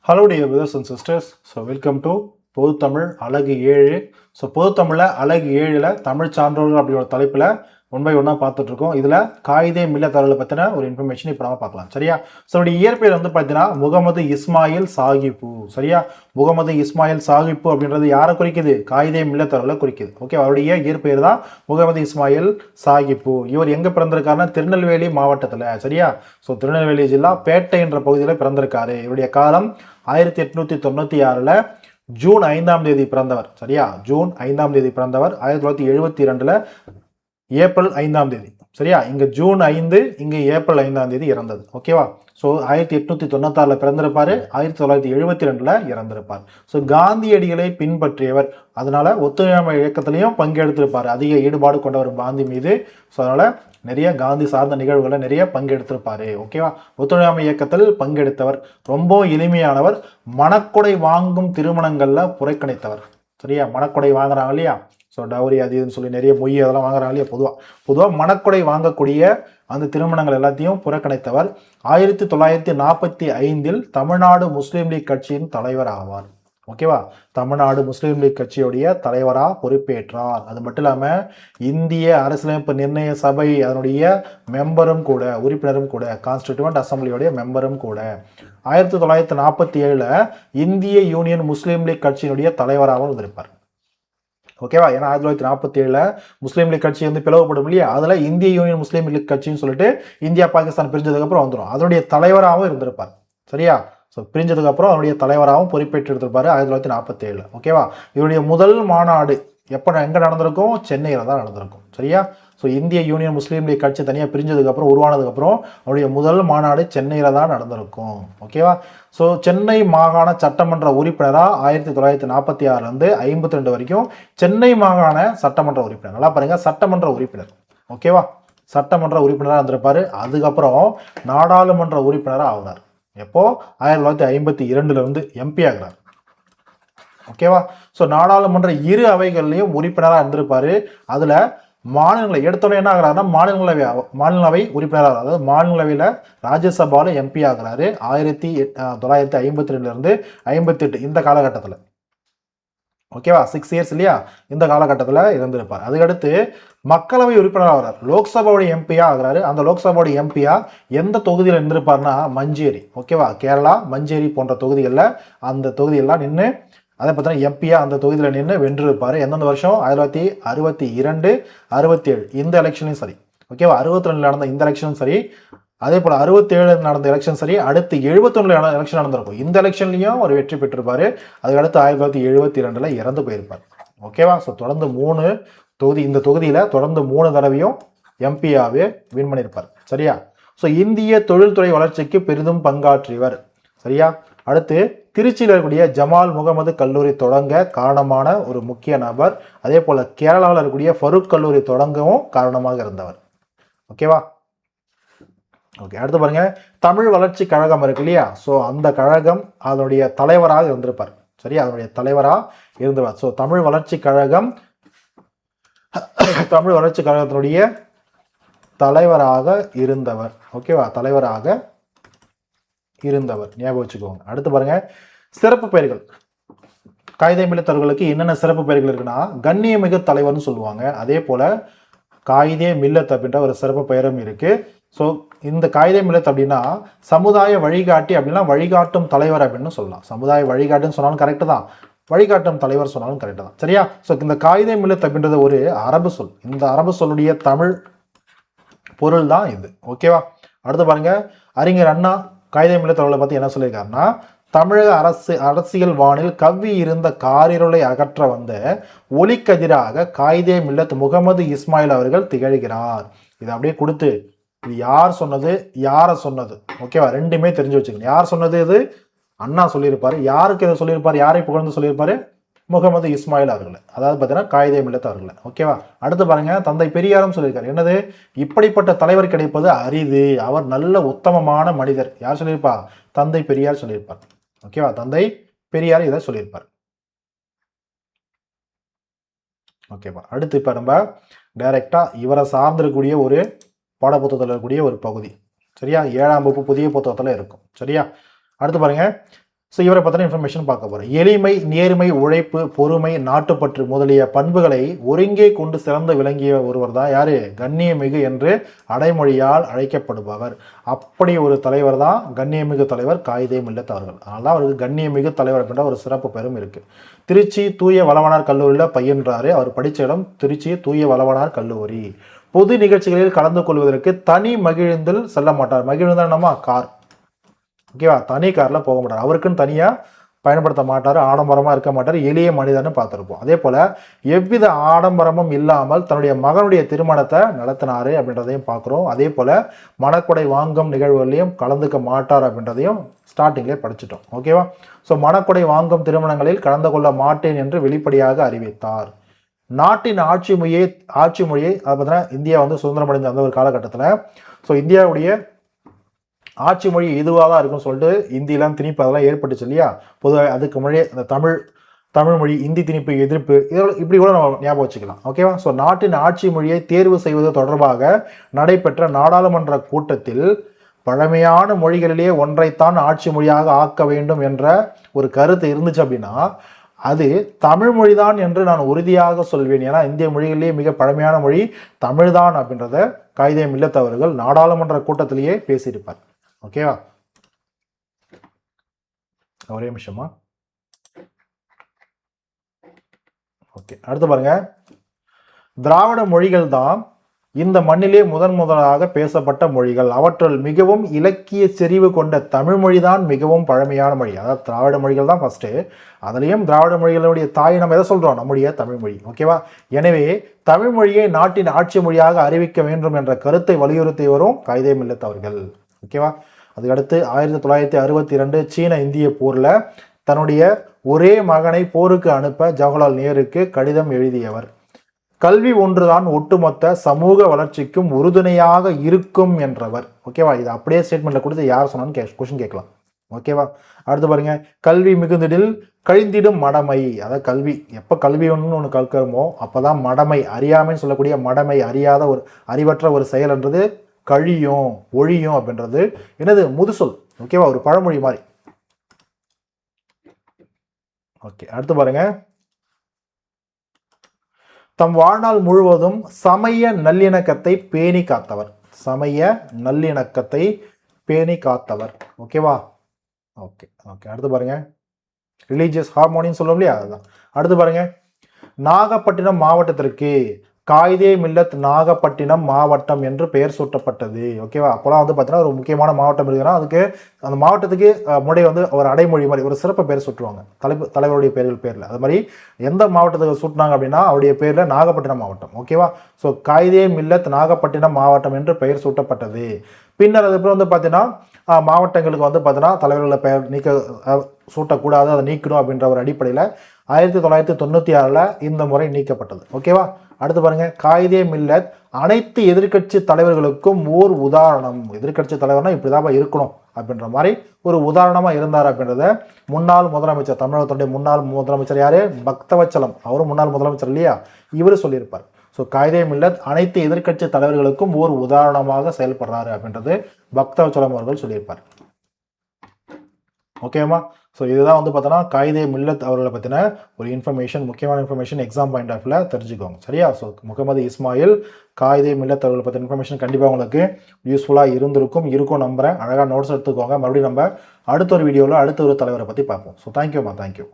Hello dear brothers and sisters. Welcome to பொதுத்தமிழ் அழகு 7. பொதுத்தமிழில் அழகு 7ல் தமிழ் சான்றோர்கள் அப்படி ஒரு தலைப்பில் ஒன் பை ஒன்னாக பார்த்துட்டு இருக்கோம். இதில் காயிதே மில்லத் அவர்களை பற்றின ஒரு இன்ஃபர்மேஷன் இப்போ நம்ம பார்க்கலாம். சரியா? அவருடைய இயற்பெயர் வந்து பார்த்தீங்கன்னா முகமது இஸ்மாயில் சாகிப்பு. சரியா? முகமது இஸ்மாயில் சாகிப்பு அப்படின்றது யாரை குறிக்குது? காயிதே மில்லத் அவர்களை குறிக்குது. ஓகே, அவருடைய இயற்பெயர் தான் முகமது இஸ்மாயில் சாகிப்பு. இவர் எங்கே பிறந்திருக்காருன்னா திருநெல்வேலி மாவட்டத்தில். சரியா? திருநெல்வேலி ஜில்லா பேட்டை என்ற பகுதியில் பிறந்திருக்காரு. இவருடைய காலம் 1896 ஜூன் 5ஆம் தேதி பிறந்தவர். சரியா? ஜூன் 5ஆம் தேதி பிறந்தவர். 1972 ஏப்ரல் 5ஆம் தேதி. சரியா? இங்க ஜூன் 5, இங்க ஏப்ரல் 5ஆம் தேதி இறந்தது. ஓகேவா? 1896 பிறந்திருப்பாரு, 1972 இறந்திருப்பார். காந்தியடிகளை பின்பற்றியவர், அதனால ஒத்துழையாமை இயக்கத்திலையும் பங்கெடுத்திருப்பார். அதிக ஈடுபாடு கொண்டவர் காந்தி மீது. அதனால நிறைய காந்தி சார்ந்த நிகழ்வுகளை நிறைய பங்கெடுத்திருப்பாரு. ஓகேவா? ஒத்துழையாமை இயக்கத்தில் பங்கெடுத்தவர், ரொம்ப எளிமையானவர், மணக்கொடை வாங்கும் திருமணங்கள்ல புறக்கணித்தவர். சரியா? மணக்கொடை வாங்குறாங்க இல்லையா? டவுரி அது இதுன்னு சொல்லி நிறைய மொய் அதெல்லாம் வாங்குறாங்க இல்லையா? பொதுவாக மணக்கொடை வாங்கக்கூடிய அந்த திருமணங்கள் எல்லாத்தையும் புறக்கணித்தவர். 1945 தமிழ்நாடு முஸ்லீம் லீக் கட்சியின் தலைவர் ஆவார். ஓகேவா? தமிழ்நாடு முஸ்லீம் லீக் கட்சியுடைய தலைவராக பொறுப்பேற்றார். அது மட்டும் இல்லாமல் இந்திய அரசியலமைப்பு நிர்ணய சபை அதனுடைய மெம்பரும் கூட, உறுப்பினரும் கூட, கான்ஸ்டிடியூவன்ட் அசம்பிளியோடைய மெம்பரும் கூட. 1947 இந்திய யூனியன் முஸ்லீம் லீக் கட்சியினுடைய தலைவராகவும் இருந்திருப்பார். ஓகேவா? ஏன்னா 1947 முஸ்லீம் லீக் கட்சி வந்து பிளவுபடும் இல்லையா? அதுல இந்திய யூனியன் முஸ்லீம் லீக் கட்சின்னு சொல்லிட்டு இந்தியா பாகிஸ்தான் பிரிஞ்சதுக்கு அப்புறம் வந்துடும். அதனுடைய தலைவராகவும் இருந்திருப்பார். சரியா? பிரிஞ்சதுக்கு அப்புறம் அவருடைய தலைவராகவும் பொறுப்பேற்று இருந்திருப்பாரு 1947. ஓகேவா? இவருடைய முதல் மாநாடு எங்க நடந்திருக்கும்? சென்னையில தான் நடந்திருக்கும். சரியா? இந்திய யூனியன் முஸ்லீம் லீக் கட்சி தனியாக பிரிஞ்சதுக்கு அப்புறம் உருவானதுக்கு அப்புறம் அவருடைய முதல் மாநாடு சென்னையில தான் நடந்திருக்கும். ஓகேவா? சென்னை மாகாண சட்டமன்ற உறுப்பினராக 1946 52 வரைக்கும் சென்னை மாகாண சட்டமன்ற உறுப்பினர். நல்லா பாருங்க, சட்டமன்ற உறுப்பினர். ஓகேவா? சட்டமன்ற உறுப்பினராக இருந்திருப்பாரு. அதுக்கப்புறம் நாடாளுமன்ற உறுப்பினராக ஆகிறார். எப்போ? 1952 எம்பி ஆகிறார். ஓகேவா? நாடாளுமன்ற இரு அவைகள்லையும் உறுப்பினராக இருந்திருப்பாரு. அதுல மாநிலங்களை எடுத்தோன்னே என்ன ஆகிறாருன்னா மாநிலங்களவை உறுப்பினராக, அதாவது மாநிலங்களவையில ராஜ்யசபால எம்பி ஆகிறாரு 1952 58 இந்த காலகட்டத்தில். ஓகேவா? 6 இயர்ஸ் இல்லையா? இந்த காலகட்டத்தில் இருந்திருப்பார். அதுக்கடுத்து மக்களவை உறுப்பினர் ஆகிறார். லோக்சபாவுடைய எம்பியா ஆகிறாரு. அந்த லோக்சபாவுடைய எம்பியா எந்த தொகுதியில் இருந்திருப்பார்னா மஞ்சேரி. ஓகேவா? கேரளா மஞ்சேரி போன்ற தொகுதிகளில் அந்த தொகுதியெல்லாம் நின்று அதை பார்த்தீங்கன்னா எம்பியா அந்த தொகுதியில் நின்று வென்றிருப்பார். எந்தெந்த வருஷம்? 1962 67 இந்த எலெக்ஷனும் சரி. ஓகேவா? 62 நடந்த இந்த எலெக்ஷனும் சரி, அதே போல 67 நடந்த எலெக்ஷன் சரி, அடுத்து 71 எலெக்ஷன் நடந்திருக்கும். இந்த எலெக்ஷன்லையும் ஒரு வெற்றி பெற்றிருப்பாரு. அதுக்கடுத்து 1972 இறந்து போயிருப்பார். ஓகேவா? தொடர்ந்து 3 தொகுதி, இந்த தொகுதியில தொடர்ந்து 3 தடவையும் எம்பியாவே வின் பண்ணியிருப்பார். சரியா? இந்திய தொழில்துறை வளர்ச்சிக்கு பெரிதும் பங்காற்றியவர். சரியா? அடுத்து திருச்சியில் இருக்கக்கூடிய ஜமால் முகமது கல்லூரி தொடங்க காரணமான ஒரு முக்கிய நபர். அதே போல கேரளாவில் இருக்கக்கூடிய ஃபருக் கல்லூரி தொடங்கவும் காரணமாக இருந்தவர். ஓகேவா? ஓகே, அடுத்து பாருங்க, தமிழ் வளர்ச்சி கழகம் இருக்கு இல்லையா? அந்த கழகம் அதனுடைய தலைவராக இருந்திருப்பார். சரியா? அதனுடைய தலைவராக இருந்திருப்பார். தமிழ் வளர்ச்சி கழகம், தமிழ் வளர்ச்சி கழகத்தினுடைய தலைவராக இருந்தவர். ஓகேவா? தலைவராக இருந்தவர், ஞாபகம் வச்சுக்கோங்க. அடுத்து பாருங்க, சிறப்பு பெயர்கள். காயிதே மில்லத் அவர்களுக்கு என்னென்ன சிறப்பு பெயர்கள் இருக்குன்னா கண்ணியமிகு தலைவர்னு சொல்லுவாங்க. அதே போல காயிதே மில்லத் அப்படின்ற ஒரு சிறப்பு பெயரும் இருக்கு. இந்த காயிதே மில்லத் அப்படின்னா சமுதாய வழிகாட்டி அப்படின்னா வழிகாட்டும் தலைவர் அப்படின்னு சொல்லலாம். சமுதாய வழிகாட்டுன்னு சொன்னாலும் கரெக்டு தான், வழிகாட்டும் தலைவர் சொன்னாலும் கரெக்டு தான். சரியா? இந்த காயிதே மில்லத் அப்படின்றது ஒரு அரபு சொல். இந்த அரபு சொல்லுடைய தமிழ் பொருள் தான் இது. ஓகேவா? அடுத்து பாருங்க, அறிஞர் அண்ணா காயிதே மில்லத் அவர்களை பத்தி என்ன சொல்லியிருக்காருன்னா, தமிழக அரசியல் வானில் கவ்வி இருந்த காரிருளை அகற்ற வந்த ஒளிக்கதிராக காயிதே மில்லத் முகமது இஸ்மாயில் அவர்கள் திகழ்கிறார். இதை அப்படியே கொடுத்து இது யார் சொன்னது, யாரை சொன்னது, ஓகேவா, ரெண்டுமே தெரிஞ்சு வச்சுக்கணும். யார் சொன்னது? இது அண்ணா சொல்லியிருப்பாரு. யாருக்கு இதை சொல்லியிருப்பாரு? யாரை புகழ்ந்து சொல்லியிருப்பாரு? முகமது இஸ்மாயில் அவர்களை, அதாவது பார்த்தீங்கன்னா காயிதே மில்லத் அவர்களை. ஓகேவா? அடுத்து பாருங்க, தந்தை பெரியாரும் சொல்லியிருக்காரு. என்னது? இப்படிப்பட்ட தலைவர் கிடைப்பது அரிது, அவர் நல்ல உத்தமமான மனிதர். யார் சொல்லியிருப்பா? தந்தை பெரியார் சொல்லியிருப்பார். ஓகேவா? தந்தை பெரியார் இதை சொல்லியிருப்பார். ஓகேவா? அடுத்து இப்ப நம்ம டைரக்டா இவரை சார்ந்திருக்கக்கூடிய ஒரு பாடப்புத்தகத்தில் இருக்கக்கூடிய ஒரு பகுதி. சரியா? 7ஆம் வகுப்பு புதிய புத்தகத்துல இருக்கும். சரியா? அடுத்து பாருங்க, ஸோ இவரை பற்றின இன்ஃபர்மேஷன் பார்க்க போகிறோம். எளிமை, நேர்மை, உழைப்பு, பொறுமை, நாட்டுப்பற்று முதலிய பண்புகளை ஒருங்கே கொண்டு சிறந்து விளங்கிய ஒருவர் தான் யாரு? கண்ணியமிகு என்று அடைமொழியால் அழைக்கப்படுபவர். அப்படி ஒரு தலைவர் தான் கண்ணியமிகு தலைவர் காயிதே மில்லத் அவர்கள். அதனால தான் அவருக்கு கண்ணியமிகு தலைவர் அப்படின்ற ஒரு சிறப்பு பெரும் இருக்கு. திருச்சி தூய வளவனார் கல்லூரியில் பயின்றாரு. அவர் படித்த இடம் திருச்சி தூய வளவனார் கல்லூரி. பொது நிகழ்ச்சிகளில் கலந்து கொள்வதற்கு தனி மகிழ்ந்தில் செல்ல மாட்டார். மகிழ்ந்தானமா கார், ஓகேவா? தனி காரில் போக மாட்டார். அவருக்குன்னு தனியாக பயன்படுத்த மாட்டார். ஆடம்பரமாக இருக்க மாட்டார். எளிய மனிதன்னு பார்த்துருப்போம். அதே போல் எவ்வித ஆடம்பரமும் இல்லாமல் தன்னுடைய மகனுடைய திருமணத்தை நடத்தினாரு அப்படின்றதையும் பார்க்குறோம். அதே போல் மணக்கொடை வாங்கும் நிகழ்வுகளையும் கலந்துக்க மாட்டார் அப்படின்றதையும் ஸ்டார்டிங்லேயே படிச்சுட்டோம். ஓகேவா? ஸோ மணக்கொடை வாங்கும் திருமணங்களில் கலந்து கொள்ள மாட்டேன் என்று வெளிப்படையாக அறிவித்தார். நாட்டின் ஆட்சி மொழியை அதை பார்த்தீங்கன்னா இந்தியா வந்து சுதந்திரம் அடைந்த அந்த ஒரு காலகட்டத்தில் ஸோ இந்தியாவுடைய ஆட்சி மொழி இதுவாக தான் இருக்குன்னு சொல்லிட்டு இந்தியெல்லாம் திணிப்பு அதெல்லாம் ஏற்பட்டுச்சு இல்லையா? பொதுவாக அதுக்கு முன்னாடியே அந்த தமிழ் மொழி இந்தி திணிப்பு எதிர்ப்பு இதெல்லாம் இப்படி கூட நம்ம ஞாபகம் வச்சுக்கலாம். ஓகேவா? ஸோ நாட்டின் ஆட்சி மொழியை தேர்வு செய்வது தொடர்பாக நடைபெற்ற நாடாளுமன்ற கூட்டத்தில் பழமையான மொழிகளிலேயே ஒன்றைத்தான் ஆட்சி மொழியாக ஆக்க வேண்டும் என்ற ஒரு கருத்து இருந்துச்சு அப்படின்னா அது தமிழ் மொழிதான் என்று நான் உறுதியாக சொல்வேன். ஏன்னா இந்திய மொழிகளிலேயே மிக பழமையான மொழி தமிழ்தான் அப்படின்றத காயிதே மில்லத் அவர்கள் நாடாளுமன்ற கூட்டத்திலேயே பேசியிருப்பார். ஓகேவா? ஒரே நிமிஷமா. ஓகே, அடுத்து பாருங்க. திராவிட மொழிகள் தான் இந்த மண்ணிலே முதலாக பேசப்பட்ட மொழிகள். அவற்றுள் மிகவும் இலக்கிய செறிவு கொண்ட தமிழ் மொழிதான் மிகவும் பழமையான மொழி. அதாவது திராவிட மொழிகள் தான் ஃபர்ஸ்ட். அதுலேயும் திராவிட மொழிகளுடைய தாய் நம்ம எதை சொல்றோம்? நம்முடைய தமிழ் மொழி. ஓகேவா? எனவே தமிழ் மொழியை நாட்டின் ஆட்சி மொழியாக அறிவிக்க வேண்டும் என்ற கருத்தை வலியுறுத்தி வரும் காயிதே மில்லத் அவர்கள். ஓகேவா? அதுக்கடுத்து 1962 சீன இந்திய போரில் தன்னுடைய ஒரே மகனை போருக்கு அனுப்ப ஜவஹர்லால் நேருக்கு கடிதம் எழுதியவர். கல்வி ஒன்றுதான் ஒட்டுமொத்த சமூக வளர்ச்சிக்கும் உறுதுணையாக இருக்கும் என்றவர். ஓகேவா? இது அப்படியே ஸ்டேட்மெண்ட்ல கொடுத்து யார் சொன்னான்னு கொஸ்டின் கேட்கலாம். ஓகேவா? அடுத்து பாருங்க. கல்வி மிகுந்திடில் கழிந்திடும் மடமை. அதாவது கல்வி எப்போ கல்வி ஒன்று கற்கிறோமோ அப்போதான் மடமை, அறியாமைன்னு சொல்லக்கூடிய மடமை, அறியாத ஒரு அறிவற்ற ஒரு செயல்ன்றது கழியும் ஒழியும் அப்படின்றது என்னது? முதுசொல். ஓகேவா? ஒரு பழமொழி மாதிரி. ஓகே, அடுத்து பாருங்க. தம் வாழ்நாள் முழுவதும் சமய நல்லிணக்கத்தை பேணி காத்தவர். சமய நல்லிணக்கத்தை பேணி காத்தவர். ஓகேவா? ஓகே ஓகே, அடுத்து பாருங்க. ரிலீஜியஸ் ஹார்மோனின்னு சொல்லுவோம் இல்லையா? அதுதான். அடுத்து பாருங்க. நாகப்பட்டினம் மாவட்டத்திற்கு காயிதே மில்லத் நாகப்பட்டினம் மாவட்டம் என்று பெயர் சூட்டப்பட்டது. ஓகேவா? அப்போலாம் வந்து பார்த்தீங்கன்னா ஒரு முக்கியமான மாவட்டம் இருக்குன்னா அதுக்கு அந்த மாவட்டத்துக்கு முறை வந்து ஒரு அடைமொழி மாதிரி ஒரு சிறப்பு பேர் சூட்டுவாங்க தலைவருடைய பேரில். அது மாதிரி எந்த மாவட்டத்துக்கு சூட்டினாங்க அப்படின்னா அவருடைய பேரில் நாகப்பட்டினம் மாவட்டம். ஓகேவா? ஸோ காயிதே மில்லத் நாகப்பட்டினம் மாவட்டம் என்று பெயர் சூட்டப்பட்டது. பின்னர் அதுக்கப்புறம் வந்து பார்த்தீங்கன்னா மாவட்டங்களுக்கு வந்து பார்த்தீங்கன்னா தலைவர்களை பெயர் சூட்டக்கூடாது, அதை நீக்கணும் அப்படின்ற ஒரு அடிப்படையில் 1996 இந்த முறை நீக்கப்பட்டது. ஓகேவா? அடுத்து பாருங்க. காயிதே மில்லத் அனைத்து எதிர்கட்சி தலைவர்களுக்கும் ஓர் உதாரணம். எதிர்கட்சி தலைவர்னா இப்படிதான் இருக்கணும் அப்படின்ற மாதிரி ஒரு உதாரணமா இருந்தார் அப்படின்றத முன்னாள் முதலமைச்சர், தமிழகத்துடைய முன்னாள் முதலமைச்சர் யாரு? பக்தவச்சலம். அவரும் முன்னாள் முதலமைச்சர் இல்லையா? இவரு சொல்லியிருப்பார். ஸோ காயிதே மில்லத் அனைத்து எதிர்கட்சி தலைவர்களுக்கும் ஓர் உதாரணமாக செயல்படுறாரு அப்படின்றது பக்தவச்சலம் அவர்கள் சொல்லியிருப்பார். ஓகேவா? ஸோ இதுதான் வந்து பார்த்தோன்னா காயிதே மில்லத் அவர்களை பற்றின ஒரு இன்ஃபர்மேஷன், முக்கியமான இன்ஃபர்மேஷன் எக்ஸாம் பாயிண்ட் ஆஃப் வியூவில் தெரிஞ்சுக்கோங்க. சரியா? ஸோ முகமது இஸ்மாயில் காயிதே மில்லத் அவர்களை பற்றின இன்ஃபர்மேஷன் கண்டிப்பாக உங்களுக்கு யூஸ்ஃபுல்லாக இருக்கும் நம்புகிறேன். அழகாக நோட்ஸ் எடுத்துக்கோங்க. மறுபடியும் நம்ம அடுத்த ஒரு வீடியோவில் அடுத்த ஒரு தலைவரை பற்றி பார்ப்போம். So thank you.